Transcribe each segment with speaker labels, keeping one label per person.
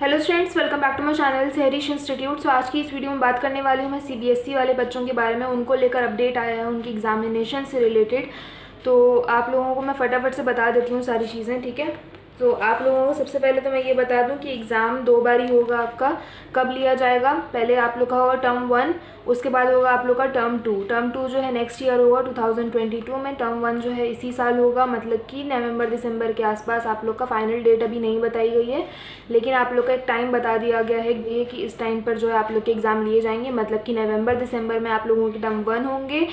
Speaker 1: Hello students, welcome back to my channel Harish institute. So आज की इस वीडियो में बात करने वाली हूँ मैं सीबीएसई वाले बच्चों के बारे में। उनको लेकर अपडेट आया है उनकी एग्जामिनेशन से रिलेटेड। तो आप लोगों को मैं फटाफट से बता देती हूँ सारी चीज़ें, ठीक है। तो आप लोगों को सबसे पहले तो मैं ये बता दूं कि एग्ज़ाम 2 बार ही होगा आपका। कब लिया जाएगा? पहले आप लोग का होगा टर्म 1, उसके बाद होगा आप लोग का टर्म 2। टर्म 2 जो है नेक्स्ट ईयर होगा 2022 में। टर्म 1 जो है इसी साल होगा, मतलब कि नवंबर दिसंबर के आसपास। आप लोग का फाइनल डेट अभी नहीं बताई गई है, लेकिन आप लोग का एक टाइम बता दिया गया है ये कि इस टाइम पर जो है आप लोग के एग्ज़ाम लिए जाएंगे, मतलब कि नवंबर दिसंबर में आप लोगों के टर्म 1 होंगे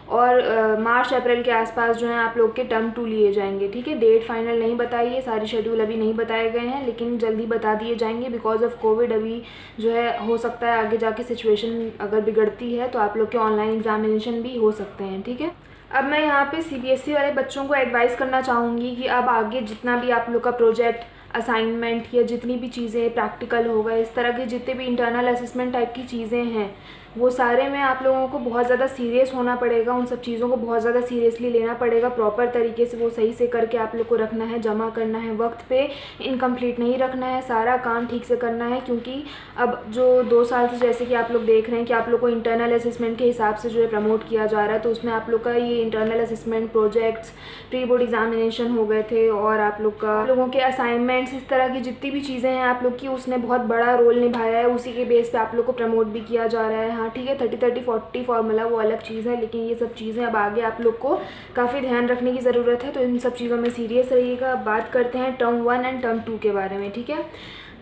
Speaker 1: और मार्च अप्रैल के आसपास जो है आप लोग के टर्म 2 लिए जाएंगे, ठीक है। डेट फाइनल नहीं बताई है, सारी शेड्यूल अभी नहीं बताए गए हैं, लेकिन जल्दी बता दिए जाएंगे। बिकॉज ऑफ कोविड अभी जो है हो सकता है आगे जाके सिचुएशन अगर बिगड़ती है तो आप लोग के ऑनलाइन एग्जामिनेशन भी हो सकते हैं, ठीक है। अब मैं यहाँ पे सीबीएसई वाले बच्चों को एडवाइस करना चाहूँगी कि अब आगे जितना भी आप लोग का प्रोजेक्ट, असाइनमेंट या जितनी भी चीज़ें प्रैक्टिकल होगा, इस तरह के जितने भी इंटरनल असेसमेंट टाइप की चीज़ें हैं, वो सारे में आप लोगों को बहुत ज़्यादा सीरियस होना पड़ेगा। उन सब चीज़ों को बहुत ज़्यादा सीरियसली लेना पड़ेगा। प्रॉपर तरीके से वो सही से करके आप लोग को रखना है, जमा करना है, वक्त पे इनकम्प्लीट नहीं रखना है, सारा काम ठीक से करना है। क्योंकि अब जो 2 साल से जैसे कि आप लोग देख रहे हैं कि आप लोग को इंटरनल असेसमेंट के हिसाब से जो है प्रमोट किया जा रहा है, तो उसमें आप लोग का ये internal assessment, projects, pre board examination हो गए थे, और आप लोगों के असाइनमेंट्स, इस तरह की जितनी भी चीज़ें हैं आप लोग की, उसने बहुत बड़ा रोल निभाया है। उसी के बेस पे आप लोग को प्रमोट भी किया जा रहा है। हाँ ठीक है, 30-30-40 फार्मूला वो अलग चीज़ है, लेकिन ये सब चीज़ें अब आगे आप लोग को काफ़ी ध्यान रखने की ज़रूरत है। तो इन सब चीज़ों में सीरियस रहिएगा। अब बात करते हैं टर्म 1 एंड टर्म 2 के बारे में, ठीक है।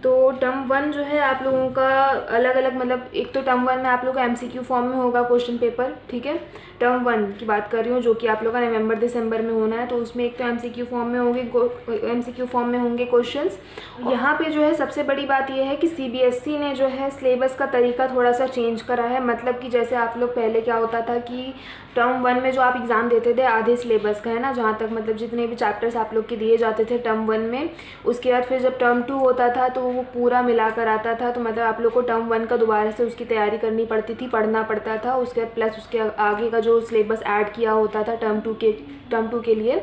Speaker 1: तो टर्म 1 जो है आप लोगों का अलग अलग, मतलब एक तो टर्म 1 में आप लोग का एमसीक्यू फॉर्म में होगा क्वेश्चन पेपर, ठीक है। टर्म 1 की बात कर रही हूँ, जो कि आप लोग का नवंबर दिसंबर में होना है। तो उसमें एक तो एमसीक्यू फॉर्म में होंगे क्वेश्चंस। यहाँ पे जो है सबसे बड़ी बात यह है कि सीबीएसई ने जो है सिलेबस का तरीका थोड़ा सा चेंज करा है। मतलब कि जैसे आप लोग पहले क्या होता था कि टर्म 1 में जो आप एग्ज़ाम देते थे आधे सिलेबस का, है ना, जहाँ तक मतलब जितने भी चैप्टर्स आप लोग के दिए जाते थे टर्म 1 में, उसके बाद फिर जब टर्म 2 होता था तो वो पूरा मिला कर आता था। तो मतलब आप लोग को टर्म 1 का दोबारा से उसकी तैयारी करनी पड़ती थी, पढ़ना पड़ता था। उसके बाद प्लस उसके आगे का जो सिलेबस ऐड किया होता था टर्म 2 के लिए,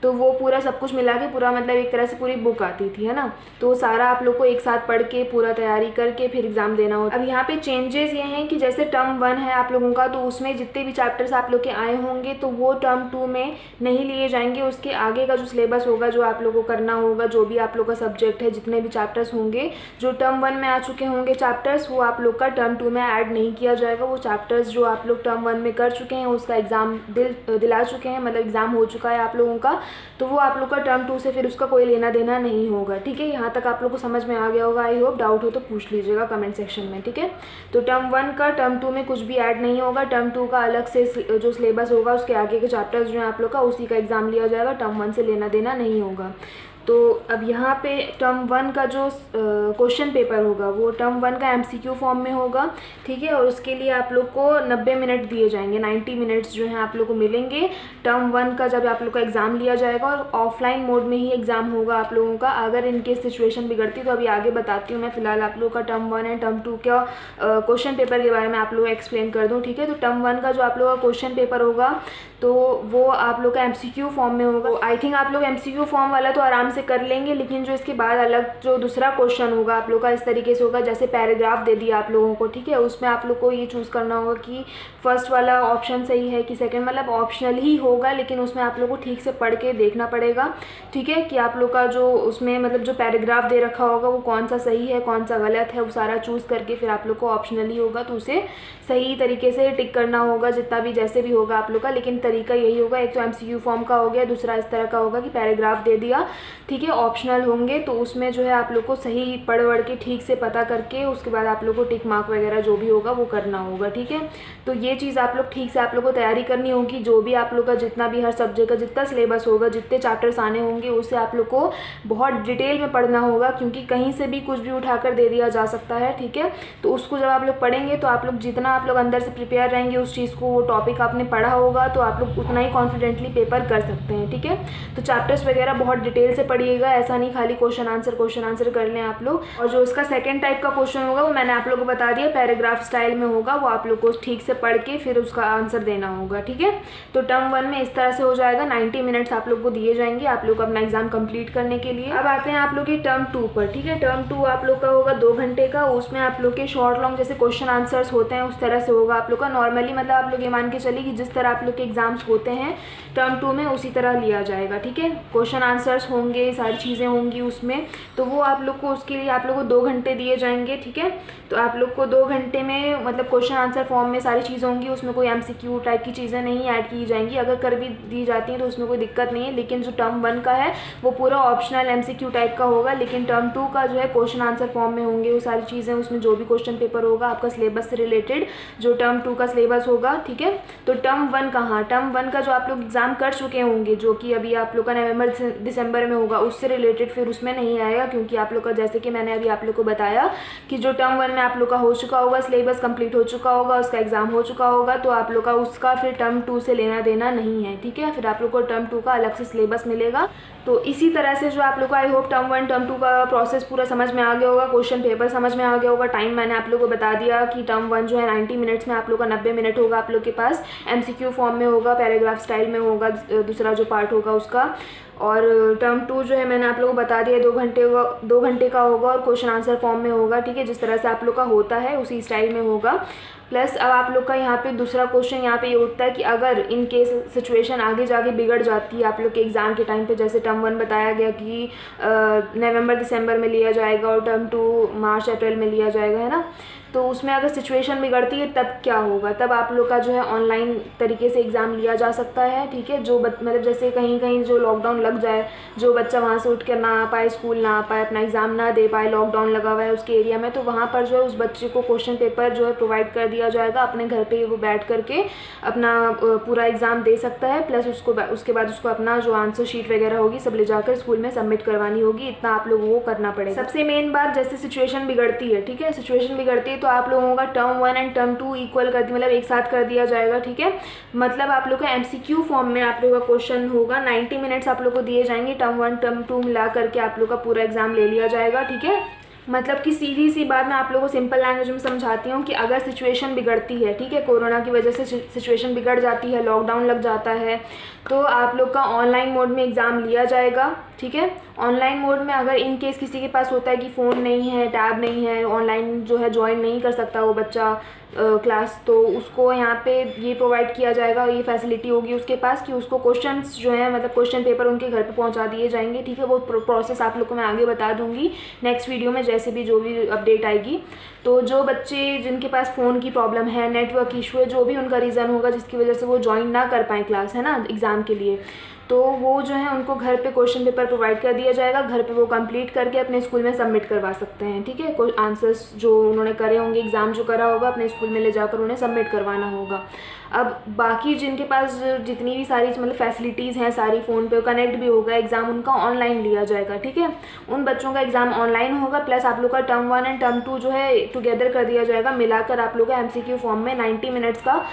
Speaker 1: तो वो पूरा सब कुछ मिला के पूरा मतलब एक तरह से पूरी बुक आती थी, है ना। तो वो सारा आप लोग को एक साथ पढ़ के पूरा तैयारी करके फिर एग्ज़ाम देना होता। अब यहाँ पे चेंजेस ये हैं कि जैसे टर्म 1 है आप लोगों का, तो उसमें जितने भी चैप्टर्स आप लोग के आए होंगे तो वो टर्म 2 में नहीं लिए जाएंगे। उसके आगे का जो सिलेबस होगा, जो आप लोगों को करना होगा, जो भी आप लोग का सब्जेक्ट है, जितने भी चैप्टर्स होंगे जो टर्म 1 में आ चुके होंगे चैप्टर्स, वो आप लोग का टर्म 2 में ऐड नहीं किया जाएगा। वो चैप्टर्स जो आप लोग टर्म 1 में कर चुके हैं, उसका एग्ज़ाम दिला चुके हैं, मतलब एग्ज़ाम हो चुका है आप लोगों का, तो वो आप लोग का टर्म 2 से फिर उसका कोई लेना देना नहीं होगा, ठीक है। यहाँ तक आप लोग को समझ में आ गया होगा। आई होप डाउट हो तो पूछ लीजिएगा कमेंट सेक्शन में, ठीक है। तो टर्म 1 का टर्म 2 में कुछ भी ऐड नहीं होगा। टर्म 2 का अलग से जो सिलेबस होगा, उसके आगे के चैप्टर्स जो हैं आप लोग का, उसी का एग्ज़ाम लिया जाएगा। टर्म 1 से लेना देना नहीं होगा। तो अब यहाँ पे टर्म 1 का जो क्वेश्चन पेपर होगा वो टर्म 1 का एमसीक्यू फॉर्म में होगा, ठीक है। और उसके लिए आप लोग को 90 मिनट दिए जाएंगे, 90 मिनट्स जो हैं आप लोग को मिलेंगे टर्म 1 का, जब आप लोग का एग्ज़ाम लिया जाएगा। और ऑफलाइन मोड में ही एग्ज़ाम होगा आप लोगों का। अगर इनके सिचुएशन बिगड़ती तो अभी आगे बताती हूँ मैं। फिलहाल आप लोग का टर्म 1 एंड टर्म 2 का क्वेश्चन पेपर के बारे में आप लोग एक्सप्लेन कर दूँ, ठीक है। तो टर्म 1 का जो आप लोग का क्वेश्चन पेपर होगा तो वो आप लोग का एमसीक्यू फॉर्म में होगा। आई थिंक आप लोग एमसीक्यू फॉर्म वाला तो आराम से कर लेंगे, लेकिन जो इसके बाद अलग जो दूसरा क्वेश्चन होगा आप लोग का इस तरीके से होगा, जैसे पैराग्राफ दे दिया आप लोगों को, ठीक है। उसमें आप लोग को ये चूज़ करना होगा कि फर्स्ट वाला ऑप्शन सही है कि सेकंड, मतलब ऑप्शनल ही होगा, लेकिन उसमें आप लोग को ठीक से पढ़ के देखना पड़ेगा, ठीक है, कि आप लोग का जो उसमें मतलब जो पैराग्राफ दे रखा होगा वो कौन सा सही है कौन सा गलत है, वो सारा चूज़ करके फिर आप लोग को ऑप्शनल ही होगा तो उसे सही तरीके से टिक करना होगा, जितना भी जैसे भी होगा आप लोग का। लेकिन तरीका यही होगा, एक तो एमसीक्यू फॉर्म का हो गया, दूसरा इस तरह का होगा कि पैराग्राफ दे दिया, ठीक है, ऑप्शनल होंगे, तो उसमें जो है आप लोग को सही पढ़ के ठीक से पता करके उसके बाद आप लोग को टिक मार्क वगैरह जो भी होगा वो करना होगा, ठीक है। तो ये चीज़ आप लोग ठीक से आप लोग को तैयारी करनी होगी। जो भी आप लोग का जितना भी हर सब्जेक्ट का जितना सिलेबस होगा, जितने चैप्टर्स आने होंगे, उससे आप लोग को बहुत डिटेल में पढ़ना होगा, क्योंकि कहीं से भी कुछ भी उठाकर दे दिया जा सकता है, ठीक है। तो उसको जब आप लोग पढ़ेंगे तो आप लोग जितना आप लोग अंदर से प्रिपेयर रहेंगे उस चीज़ को, वो टॉपिक आपने पढ़ा होगा, तो आप लोग उतना ही कॉन्फिडेंटली पेपर कर सकते हैं, ठीक है। तो चैप्टर्स वगैरह बहुत डिटेल से पढ़िएगा, ऐसा नहीं खाली क्वेश्चन आंसर कर लें आप लोग। और जो उसका सेकंड टाइप का क्वेश्चन होगा वो मैंने आप लोगों को बता दिया, पैराग्राफ स्टाइल में होगा, वो आप लोग को ठीक से पढ़ के फिर उसका आंसर देना होगा, ठीक है। तो टर्म 1 में इस तरह से हो जाएगा, 90 मिनट्स आप लोग को दिए जाएंगे आप लोग अपना एग्जाम कंप्लीट करने के लिए। अब आते हैं आप लोग के टर्म 2 पर, ठीक है। टर्म 2 आप लोग का होगा 2 घंटे का, उसमें आप लोग के शॉर्ट लॉन्ग जैसे क्वेश्चन आंसर्स होते हैं उस तरह से होगा आप लोग का। नॉर्मली मतलब आप लोग ये मान के चलिए कि जिस तरह आप लोग के एग्जाम्स होते हैं टर्म 2 में उसी तरह लिया जाएगा, ठीक है। क्वेश्चन आंसर्स होंगे, सारी चीज़ें होंगी उसमें, तो वो आप लोग को उसके लिए आप लोग को 2 घंटे दिए जाएंगे, ठीक है। तो आप लोग को 2 घंटे में मतलब क्वेश्चन आंसर फॉर्म में सारी चीज़ें होंगी, उसमें कोई MCQ टाइप की चीज़ें नहीं ऐड की जाएंगी, अगर कर भी दी जाती हैं तो उसमें कोई दिक्कत नहीं है। लेकिन जो टर्म 1 का है वो पूरा ऑप्शनल MCQ टाइप का होगा, लेकिन टर्म 2 का जो है क्वेश्चन आंसर फॉर्म में होंगे वो सारी चीज़ें, उसमें जो भी क्वेश्चन पेपर होगा आपका सिलेबस से रिलेटेड, जो टर्म 2 का सिलेबस होगा, ठीक है। तो टर्म 1 कहाँ, टर्म 1 का जो आप लोग एग्जाम कर चुके होंगे, जो कि अभी आप लोग का नवंबर दिसंबर में होगा, उससे रिलेटेड फिर उसमें नहीं आएगा, क्योंकि आप लोग का जैसे कि मैंने अभी आप लोग को बताया कि जो टर्म 1 में आप लोग का हो चुका होगा, सिलेबस कंप्लीट हो चुका होगा, उसका एग्जाम हो चुका होगा, तो आप लोग का उसका फिर टर्म 2 से लेना देना नहीं है, ठीक है। फिर आप लोग को टर्म 2 का अलग से सिलेबस मिलेगा। तो इसी तरह से जो आप लोग को आई होप टर्म 1 टर्म 2 का प्रोसेस पूरा समझ में आ गया होगा, क्वेश्चन पेपर समझ में आ गया होगा। टाइम मैंने आप लोग को बता दिया कि टर्म 1 जो है 90 मिनट्स में आप लोग का 90 मिनट होगा आप लोग के पास, MCQ फॉर्म में होगा, पैराग्राफ स्टाइल में होगा दूसरा जो पार्ट होगा उसका। और टर्म 2 जो है मैंने आप लोगों को बता दिया 2 घंटे का होगा और क्वेश्चन आंसर फॉर्म में होगा, ठीक है। जिस तरह से आप लोग का होता है उसी स्टाइल में होगा। प्लस अब आप लोग का यहाँ पे दूसरा क्वेश्चन यहाँ पे ये उठता है कि अगर इन केस सिचुएशन आगे जाके बिगड़ जाती है आप लोग के एग्ज़ाम के टाइम पे, जैसे टर्म 1 बताया गया कि नवंबर दिसंबर में लिया जाएगा और टर्म 2 मार्च अप्रैल में लिया जाएगा, है ना। तो उसमें अगर सिचुएशन बिगड़ती है तब क्या होगा, तब आप लोग का जो है ऑनलाइन तरीके से एग्ज़ाम लिया जा सकता है, ठीक है। जो मतलब जैसे कहीं कहीं जो लॉकडाउन लग जाए, जो बच्चा वहाँ से उठ कर ना आ पाए, स्कूल ना आ पाए, अपना एग्ज़ाम ना दे पाए, लॉकडाउन लगा हुआ है उसके एरिया में, तो वहाँ पर जो है उस बच्चे को क्वेश्चन पेपर जो है प्रोवाइड कर दिया जाएगा, अपने घर पर वो बैठ करके अपना पूरा एग्ज़ाम दे सकता है। प्लस उसके बाद उसको अपना जो आंसर शीट वगैरह होगी सब ले जाकर स्कूल में सबमिट करवानी होगी, इतना आप लोगों को करना पड़ेगा। सबसे मेन बात, जैसे सिचुएशन बिगड़ती है, ठीक है, सिचुएशन बिगड़ती है तो आप लोगों का टर्म 1 एंड टर्म 2 इक्वल कर दी, मतलब एक साथ कर दिया जाएगा, ठीक है। मतलब आप लोग का MCQ फॉर्म में आप लोग का क्वेश्चन होगा, 90 मिनट्स आप लोग को दिए जाएंगे, टर्म 1 टर्म 2 मिला करके आप लोग का पूरा एग्जाम ले लिया जाएगा, ठीक है। मतलब कि सीधी सी बात मैं आप लोगों को सिंपल लैंग्वेज में समझाती हूँ कि अगर सिचुएशन बिगड़ती है, ठीक है, कोरोना की वजह से सिचुएशन बिगड़ जाती है, लॉकडाउन लग जाता है, तो आप लोग का ऑनलाइन मोड में एग्ज़ाम लिया जाएगा, ठीक है। ऑनलाइन मोड में अगर इन केस किसी के पास होता है कि फ़ोन नहीं है, टैब नहीं है, ऑनलाइन जो है ज्वाइन नहीं कर सकता वो बच्चा क्लास, तो उसको यहाँ पे ये प्रोवाइड किया जाएगा, ये फैसिलिटी होगी उसके पास कि उसको क्वेश्चंस जो है मतलब क्वेश्चन पेपर उनके घर पे पहुँचा दिए जाएंगे, ठीक है। वो प्रोसेस आप लोग को मैं आगे बता दूँगी नेक्स्ट वीडियो में, जैसे भी जो भी अपडेट आएगी। तो जो बच्चे जिनके पास फ़ोन की प्रॉब्लम है, नेटवर्क इशू है, जो भी उनका रीज़न होगा जिसकी वजह से वो ज्वाइन ना कर पाएँ क्लास, है ना, एग्ज़ाम के लिए, तो वो जो है उनको घर पे क्वेश्चन पेपर प्रोवाइड कर दिया जाएगा, घर पे वो कंप्लीट करके अपने स्कूल में सबमिट करवा सकते हैं, ठीक है। आंसर्स जो उन्होंने करे होंगे, एग्ज़ाम जो करा होगा अपने स्कूल में ले जाकर उन्हें सबमिट करवाना होगा। अब बाकी जिनके पास जितनी भी सारी मतलब फैसिलिटीज़ हैं, सारी फ़ोन पे कनेक्ट भी होगा, एग्ज़ाम उनका ऑनलाइन लिया जाएगा, ठीक है। उन बच्चों का एग्ज़ाम ऑनलाइन होगा। प्लस आप लोग का टर्म 1 एंड टर्म 2 जो है टुगेदर कर दिया जाएगा, मिलाकर आप लोग का MCQ फॉर्म में 90 मिनट्स का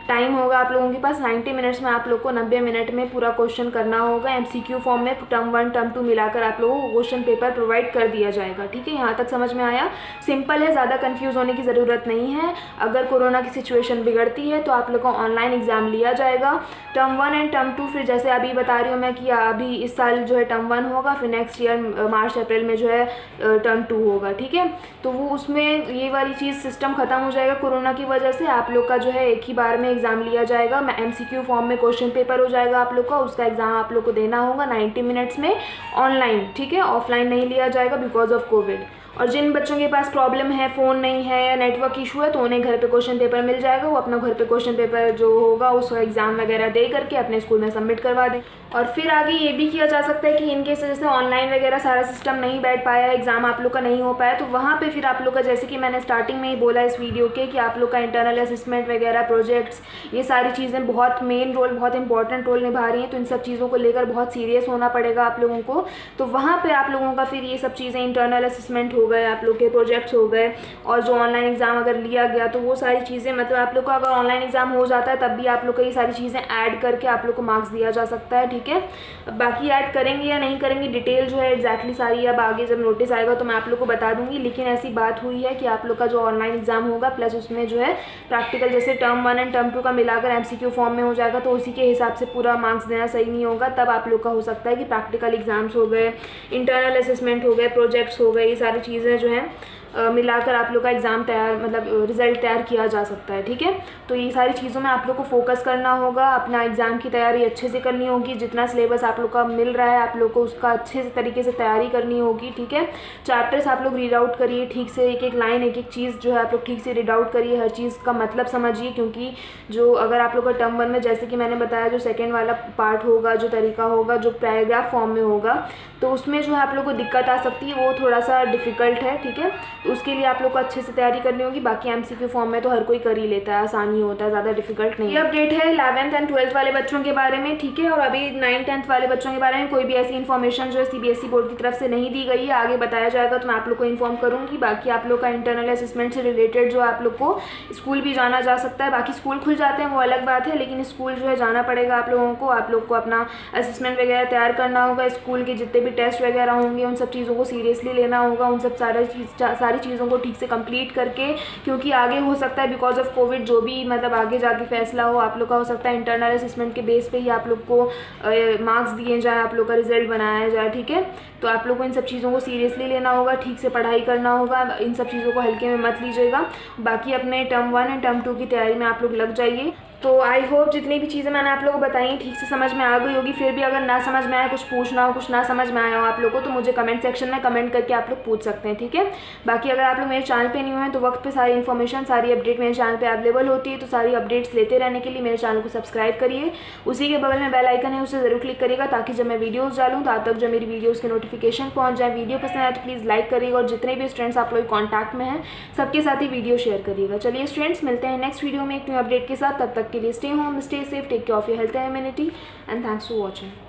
Speaker 1: टाइम होगा आप लोगों के पास। 90 मिनट्स में आप लोग को 90 मिनट में पूरा क्वेश्चन करना होगा। MCQ फॉर्म में टर्म 1 टर्म 2 मिलाकर आप लोगों को क्वेश्चन पेपर प्रोवाइड कर दिया जाएगा, ठीक है। यहाँ तक समझ में आया? सिंपल है, ज़्यादा कंफ्यूज होने की ज़रूरत नहीं है। अगर कोरोना की सिचुएशन बिगड़ती है तो आप लोग को ऑनलाइन एग्ज़ाम लिया जाएगा। टर्म 1 एंड टर्म 2 फिर जैसे अभी बता रही हूँ मैं कि अभी इस साल जो है टर्म 1 होगा, फिर नेक्स्ट ईयर मार्च अप्रैल में जो है टर्म 2 होगा, ठीक है। तो वो उसमें ये वाली चीज़ सिस्टम ख़त्म हो जाएगा कोरोना की वजह से। आप लोग का जो है एक ही बार में एग्ज़ाम लिया जाएगा। MCQ फॉर्म में क्वेश्चन पेपर हो जाएगा आप लोग का, उसका एग्ज़ाम आप लोग को देना होगा 90 मिनट्स में ऑनलाइन, ठीक है। ऑफलाइन नहीं लिया जाएगा बिकॉज ऑफ कोविड। और जिन बच्चों के पास प्रॉब्लम है, फ़ोन नहीं है या नेटवर्क इशू है, तो उन्हें घर पे क्वेश्चन पेपर मिल जाएगा। वो अपना घर पे क्वेश्चन पेपर जो होगा उसका एग्ज़ाम वगैरह दे करके अपने स्कूल में सबमिट करवा दें। और फिर आगे ये भी किया जा सकता है कि इनके जैसे ऑनलाइन वगैरह सारा सिस्टम नहीं बैठ पाया, एग्ज़ाम आप लोग का नहीं हो पाया, तो वहाँ पे फिर आप लोग का, जैसे कि मैंने स्टार्टिंग में ही बोला इस वीडियो के, कि आप लोग का इंटरनल असेसमेंट वगैरह, प्रोजेक्ट्स, ये सारी चीज़ें बहुत मेन रोल, बहुत इंपॉर्टेंट रोल निभा रही हैं। तो इन सब चीज़ों को लेकर बहुत सीरियस होना पड़ेगा आप लोगों को। तो वहाँ पर आप लोगों का फिर ये सब चीज़ें, इंटरनल असेसमेंट हो हो गए, आप लोग के प्रोजेक्ट्स हो गए, और जो ऑनलाइन एग्ज़ाम अगर लिया गया तो वो सारी चीज़ें, मतलब आप लोग का अगर ऑनलाइन एग्ज़ाम हो जाता है तब भी आप लोग को ये सारी चीज़ें ऐड करके आप लोग को मार्क्स दिया जा सकता है, ठीक है। बाकी ऐड करेंगे या नहीं करेंगे डिटेल जो है एग्जैक्टली सारी अब आगे जब नोटिस आएगा तो मैं आप लोग को बता दूंगी। लेकिन ऐसी बात हुई है कि आप लोग का जो ऑनलाइन एग्ज़ाम होगा प्लस उसमें जो है प्रैक्टिकल, जैसे टर्म 1 एंड टर्म 2 का मिलाकर MCQ फॉर्म में हो जाएगा, तो उसी के हिसाब से पूरा मार्क्स देना सही नहीं होगा। तब आप लोग का हो सकता है कि प्रैक्टिकल एग्ज़ाम्स हो गए, इंटरनल असेसमेंट हो गए, प्रोजेक्ट्स हो गए, ये सारी चीज़ें जो हैं मिलाकर आप लोग का एग्ज़ाम तैयार, मतलब रिज़ल्ट तैयार किया जा सकता है, ठीक है। तो ये सारी चीज़ों में आप लोग को फोकस करना होगा, अपना एग्ज़ाम की तैयारी अच्छे से करनी होगी। जितना सिलेबस आप लोग का मिल रहा है आप लोग को उसका अच्छे से तरीके से तैयारी करनी होगी, ठीक है। चैप्टर्स आप लोग रीड आउट करिए ठीक से, एक एक लाइन, एक एक चीज़ जो है आप लोग ठीक से रीड आउट करिए, हर चीज़ का मतलब समझिए। क्योंकि जो अगर आप लोग का टर्म 1 में, जैसे कि मैंने बताया, जो सेकेंड वाला पार्ट होगा, जो तरीका होगा, जो पैराग्राफ फॉर्म में होगा, तो उसमें जो है आप लोग को दिक्कत आ सकती है, वो थोड़ा सा डिफ़िकल्ट है, ठीक है। तो उसके लिए आप लोग को अच्छे से तैयारी करनी होगी। बाकी MCQ फॉर्म में तो हर कोई कर ही लेता है, आसानी होता है, ज़्यादा डिफिकल्ट नहीं है। ये अपडेट है 11th एंड 12th वाले बच्चों के बारे में, ठीक है। और अभी 9th 10th वाले बच्चों के बारे में कोई भी ऐसी इन्फॉर्मेशन जो है CBSE बोर्ड की तरफ से नहीं दी गई है, आगे बताया जाएगा तो मैं आप लोग को इन्फॉर्म करूँगी। बाकी आप लोग का इंटरनल असेसमेंट से रिलेटेड जो आप लोग को स्कूल भी जाना जा सकता है। बाकी स्कूल खुल जाते हैं वो अलग बात है, लेकिन स्कूल जो है जाना पड़ेगा आप लोगों को। आप लोग को अपना असेसमेंट वगैरह तैयार करना होगा, स्कूल के जितने भी टेस्ट वगैरह होंगे उन सब चीज़ों को सीरियसली लेना होगा, उन सब सारी चीज़ों को ठीक से कंप्लीट करके, क्योंकि आगे हो सकता है बिकॉज ऑफ कोविड जो भी मतलब आगे जाके फैसला हो आप लोग का, हो सकता है इंटरनल असेसमेंट के बेस पे ही आप लोग को मार्क्स दिए जाए, आप लोग का रिजल्ट बनाया जाए, ठीक है। तो आप लोग को इन सब चीज़ों को सीरियसली लेना होगा, ठीक से पढ़ाई करना होगा, इन सब चीज़ों को हल्के में मत लीजिएगा। बाकी अपने टर्म 1 एंड टर्म 2 की तैयारी में आप लोग लग जाइए। तो आई होप जितनी भी चीज़ें मैंने आप लोगों को बताई ठीक से समझ में आ गई होगी। फिर भी अगर ना समझ में आए, कुछ पूछना हो, कुछ ना समझ में आया हो आप लोगों को, तो मुझे कमेंट सेक्शन में कमेंट करके आप लोग पूछ सकते हैं, ठीक है। बाकी अगर आप लोग मेरे चैनल पे न्यू हैं तो वक्त पे सारी इन्फॉर्मेशन, सारी अपडेट मेरे चैनल पे अवेलेबल होती है। तो सारी अपडेट्स लेते रहने के लिए मेरे चैनल को सब्सक्राइब करिए, उसी के बगल में बेल आइकन है उसे ज़रूर क्लिक करिएगा, ताकि जब मैं वीडियोज़ डालूँ तो आप तक जो मेरी वीडियोज़ के नोटिफिकेशन पहुँच जाए। वीडियो पसंद आए तो प्लीज़ लाइक करिएगा, और जितने भी स्टूडेंट्स आप लोग कॉन्टैक्ट में हैं सबके साथ ही वीडियो शेयर करिएगा। चलिए स्टूडेंट्स, मिलते हैं नेक्स्ट वीडियो में एक न्यू अपडेट के साथ। तब तक के लिए stay home, stay safe, take care of your health and immunity, and thanks for watching.